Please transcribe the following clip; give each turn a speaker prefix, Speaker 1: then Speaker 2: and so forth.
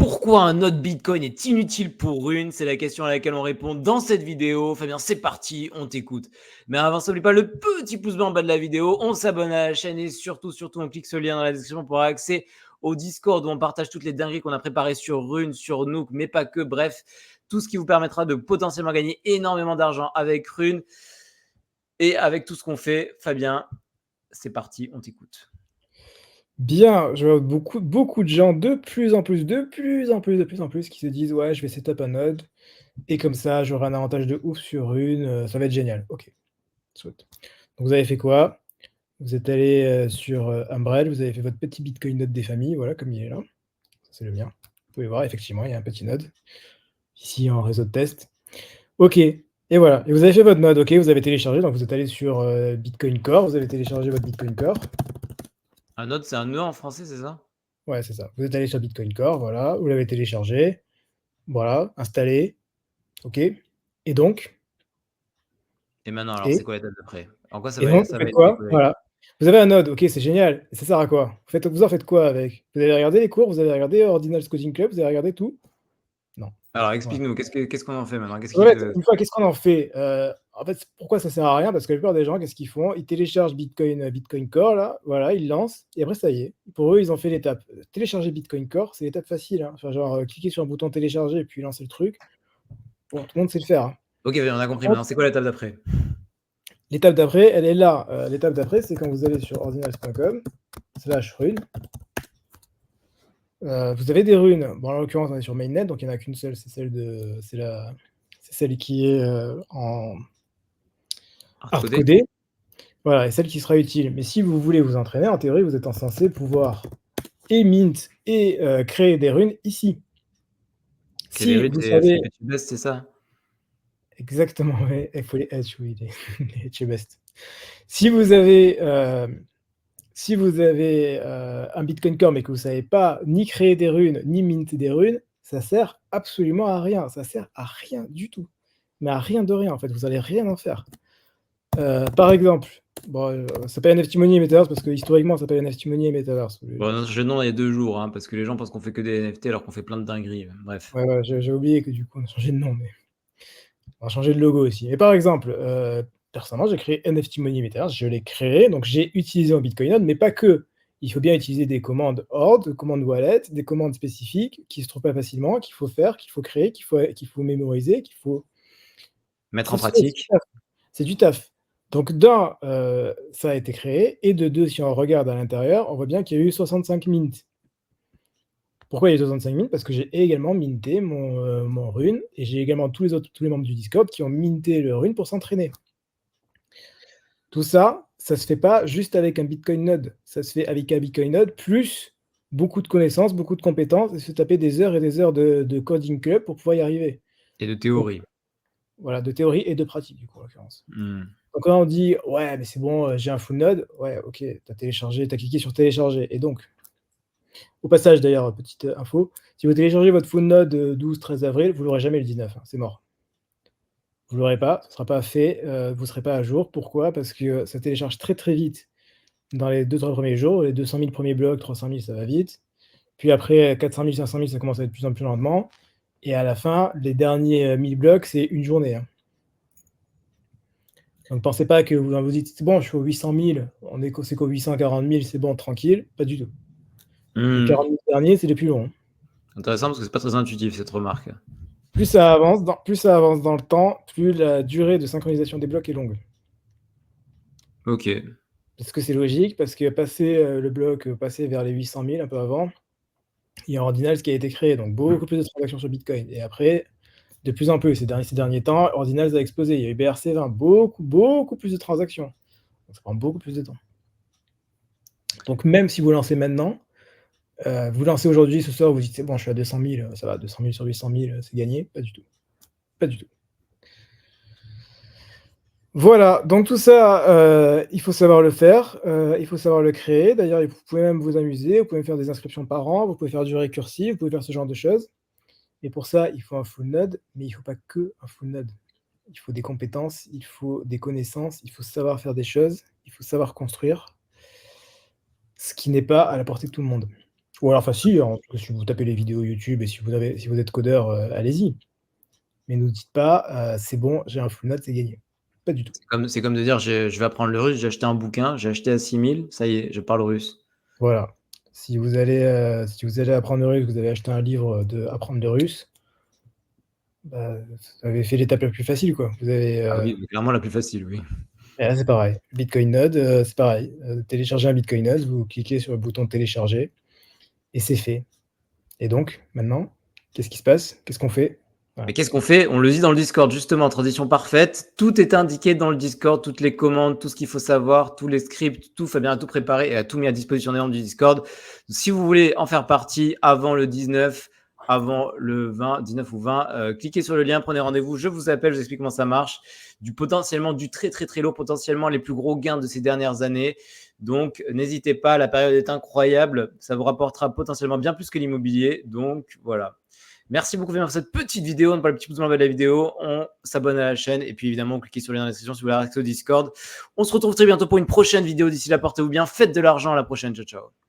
Speaker 1: Pourquoi un node Bitcoin est inutile pour Rune? C'est la question à laquelle on répond dans cette vidéo. Fabien, c'est parti, on t'écoute. Mais avant ça, n'oublie pas le petit pouce bleu en bas de la vidéo, on s'abonne à la chaîne et surtout, on clique ce lien dans la description pour avoir accès au Discord où on partage toutes les dingueries qu'on a préparées sur Rune, sur Nook, mais pas que. Bref, tout ce qui vous permettra de potentiellement gagner énormément d'argent avec Rune et avec tout ce qu'on fait. Fabien, c'est parti, on t'écoute.
Speaker 2: Bien, je vois beaucoup de gens de plus en plus qui se disent: «Ouais, je vais setup un node et comme ça, j'aurai un avantage de ouf sur Rune, ça va être génial». OK, soit. Donc vous avez fait quoi? Vous êtes allé, sur, Umbrel, vous avez fait votre petit Bitcoin node des familles, voilà, comme il est là. Ça, c'est le mien. Vous pouvez voir, effectivement, il y a un petit node, ici en réseau de test. OK et voilà et vous avez fait votre node, OK, vous avez téléchargé, donc vous êtes allé sur, Bitcoin Core, vous avez téléchargé votre Bitcoin Core.
Speaker 1: Un node, c'est un nœud en français, c'est ça?
Speaker 2: Ouais, c'est ça. Vous êtes allé sur Bitcoin Core, voilà, vous l'avez téléchargé, voilà, installé. OK et donc
Speaker 1: Et maintenant, alors, c'est
Speaker 2: et
Speaker 1: quoi l'étape d'après? En quoi
Speaker 2: et donc vous
Speaker 1: ça va
Speaker 2: faites
Speaker 1: être
Speaker 2: quoi?
Speaker 1: déployé?
Speaker 2: Voilà. Vous avez un node, OK, c'est génial. Ça sert à quoi? Vous en faites quoi avec? Vous avez regardé les cours? Vous avez regardé Ordinals Coding Club? Vous avez regardé tout? Non.
Speaker 1: Alors
Speaker 2: Voilà.
Speaker 1: explique-nous, qu'est-ce qu'on en fait maintenant? Qu'est-ce qui
Speaker 2: Ouais,
Speaker 1: te
Speaker 2: une fois, qu'est-ce qu'on en fait? En fait, pourquoi ça sert à rien? Parce que la plupart des gens, qu'est-ce qu'ils font? Ils téléchargent Bitcoin Core là, voilà, ils lancent et après ça y est, pour eux, ils ont fait l'étape. Télécharger Bitcoin Core, c'est l'étape facile, hein. Enfin genre, cliquer sur un bouton télécharger et puis lancer le truc. Bon, tout le monde sait le faire, hein.
Speaker 1: OK, on a
Speaker 2: Par
Speaker 1: compris,
Speaker 2: contre,
Speaker 1: maintenant c'est quoi l'étape d'après?
Speaker 2: l'étape d'après, elle est là. L'étape d'après, c'est quand vous allez sur ordinals.com/rune. Vous avez des runes. Bon, en l'occurrence, on est sur mainnet, donc il y en a qu'une seule, c'est celle qui est, en
Speaker 1: Hardcoder?
Speaker 2: hardcodée. Voilà et celle qui sera utile. Mais si vous voulez vous entraîner, en théorie, vous êtes censé pouvoir et mint et créer des runes ici.
Speaker 1: OK, les
Speaker 2: Si
Speaker 1: runes,
Speaker 2: vous
Speaker 1: c'est
Speaker 2: savez
Speaker 1: HBase, c'est ça?
Speaker 2: exactement, ouais, il faut les hedge, oui, les hedge best. Si vous avez, un Bitcoin Core, mais que vous savez pas ni créer des runes, ni minter des runes, ça sert absolument à rien. Ça sert à rien du tout. Mais à rien de rien, en fait, vous allez rien en faire. Par exemple, bon, ça s'appelle NFT Money et Metaverse parce que historiquement, ça s'appelle NFT Money et Metaverse.
Speaker 1: Bon, on a changé de nom il y a 2 jours, hein, parce que les gens pensent qu'on fait que des NFT alors qu'on fait plein de dingueries, bref.
Speaker 2: Ouais, ouais, j'ai oublié que du coup, on a changé de nom, mais on a changé de logo aussi. Mais par exemple, personnellement, j'ai créé NFT Money Metaverse, je l'ai créé, donc j'ai utilisé en Bitcoin Node, mais pas que. Il faut bien utiliser des commandes horde, des commandes wallet, des commandes spécifiques qui se trouvent pas facilement, qu'il faut faire, qu'il faut créer, qu'il faut mémoriser, qu'il faut
Speaker 1: Mettre
Speaker 2: c'est
Speaker 1: en
Speaker 2: c'est du
Speaker 1: pratique.
Speaker 2: taf. C'est du taf. Donc d'un, ça a été créé et de 2, si on regarde à l'intérieur, on voit bien qu'il y a eu 65 mints. Pourquoi il y a eu 65 mints? Parce que j'ai également minté mon rune et j'ai également tous les membres du Discord qui ont minté le rune pour s'entraîner. Tout ça, ça se fait pas juste avec un Bitcoin node, ça se fait avec un Bitcoin node plus beaucoup de connaissances, beaucoup de compétences et se taper des heures et des heures de coding club pour pouvoir y arriver.
Speaker 1: Et de
Speaker 2: Donc
Speaker 1: théorie.
Speaker 2: voilà, de théorie et de pratique du coup, en l'occurrence.
Speaker 1: Mmh.
Speaker 2: Donc quand on dit: «Ouais, mais c'est bon, j'ai un full node», ouais, OK, tu as téléchargé, tu as cliqué sur télécharger et donc au passage d'ailleurs, petite, info, si vous téléchargez votre full node, 12-13 avril, vous l'aurez jamais le 19, hein, c'est mort. Vous l'aurez pas, ce sera pas fait, vous serez pas à jour. Pourquoi? Parce que ça télécharge très, très vite dans les 2-3 premiers jours. Les 200 000 premiers blocs, 300 000 ça va vite. Puis après, 400 000, 500 000 ça commence à être de plus en plus lentement et à la fin, les derniers, 1000 blocs, c'est une journée, hein. Donc pensez pas que vous dites: «C'est bon, je suis aux 800 000, c'est qu'aux 840 000, c'est bon, tranquille», pas du tout. Les
Speaker 1: Mmh.
Speaker 2: 40 000 derniers, c'est les plus longs, hein.
Speaker 1: Intéressant parce que c'est pas très intuitif cette remarque.
Speaker 2: Plus ça avance dans le temps, plus la durée de synchronisation des blocs est longue.
Speaker 1: OK.
Speaker 2: Parce que c'est logique, parce que passer, le bloc, passer vers les 800 000 un peu avant, il y a Ordinals qui a été créé, donc
Speaker 1: Mmh.
Speaker 2: beaucoup plus de transactions sur Bitcoin et après, de plus en plus, ces derniers temps, Ordinals a explosé. Il y a eu BRC20, beaucoup plus de transactions. Donc ça prend beaucoup plus de temps. Donc même si vous lancez maintenant, vous lancez aujourd'hui, ce soir, vous dites: «C'est bon, je suis à 200 000, ça va, 200 000 sur 800 000, c'est gagné». Pas du tout, pas du tout. Voilà, donc tout ça, il faut savoir le faire, il faut savoir le créer. D'ailleurs, vous pouvez même vous amuser, vous pouvez faire des inscriptions par an, vous pouvez faire du récursif, vous pouvez faire ce genre de choses et pour ça, il faut un full node, mais il faut pas que un full node. Il faut des compétences, il faut des connaissances, il faut savoir faire des choses, il faut savoir construire, ce qui n'est pas à la portée de tout le monde. Ou alors, enfin si, hein, parce que si vous tapez les vidéos YouTube et si vous êtes codeur, allez-y. Mais nous dites pas, «C'est bon, j'ai un full note, c'est gagné». Pas du tout.
Speaker 1: C'est comme de dire: «Je vais apprendre le russe, j'ai acheté un bouquin, j'ai acheté à 6 000, ça y est, je parle russe».
Speaker 2: Voilà. Si vous allez apprendre le russe, vous avez acheté un livre, de apprendre le russe, bah, vous avez fait l'étape la plus facile, quoi. Vous avez,
Speaker 1: Ah oui, clairement la plus facile, oui.
Speaker 2: et là, c'est pareil. Bitcoin Node, c'est pareil. Télécharger un Bitcoin Node, vous cliquez sur le bouton télécharger et c'est fait. Et donc, maintenant, qu'est-ce qui se passe? Qu'est-ce qu'on fait?
Speaker 1: Mais
Speaker 2: Voilà.
Speaker 1: qu'est-ce qu'on fait? On le dit dans le Discord, justement, transition parfaite. Tout est indiqué dans le Discord, toutes les commandes, tout ce qu'il faut savoir, tous les scripts, tout. Fabien a tout préparé et a tout mis à disposition des membres du Discord. Si vous voulez en faire partie avant le 19, avant le 20, 19 ou 20, cliquez sur le lien, prenez rendez-vous. Je vous appelle, je vous explique comment ça marche. Potentiellement du très, très, très lourd, potentiellement les plus gros gains de ces dernières années. Donc, n'hésitez pas, la période est incroyable. Ça vous rapportera potentiellement bien plus que l'immobilier. Donc, voilà. Merci beaucoup pour cette petite vidéo. On parle le petit pouce en bas de la vidéo. On s'abonne à la chaîne. Et puis évidemment, cliquez sur le lien dans la description si vous voulez avoir accès au Discord. On se retrouve très bientôt pour une prochaine vidéo. D'ici là, portez-vous bien. Faites de l'argent à la prochaine. Ciao, ciao.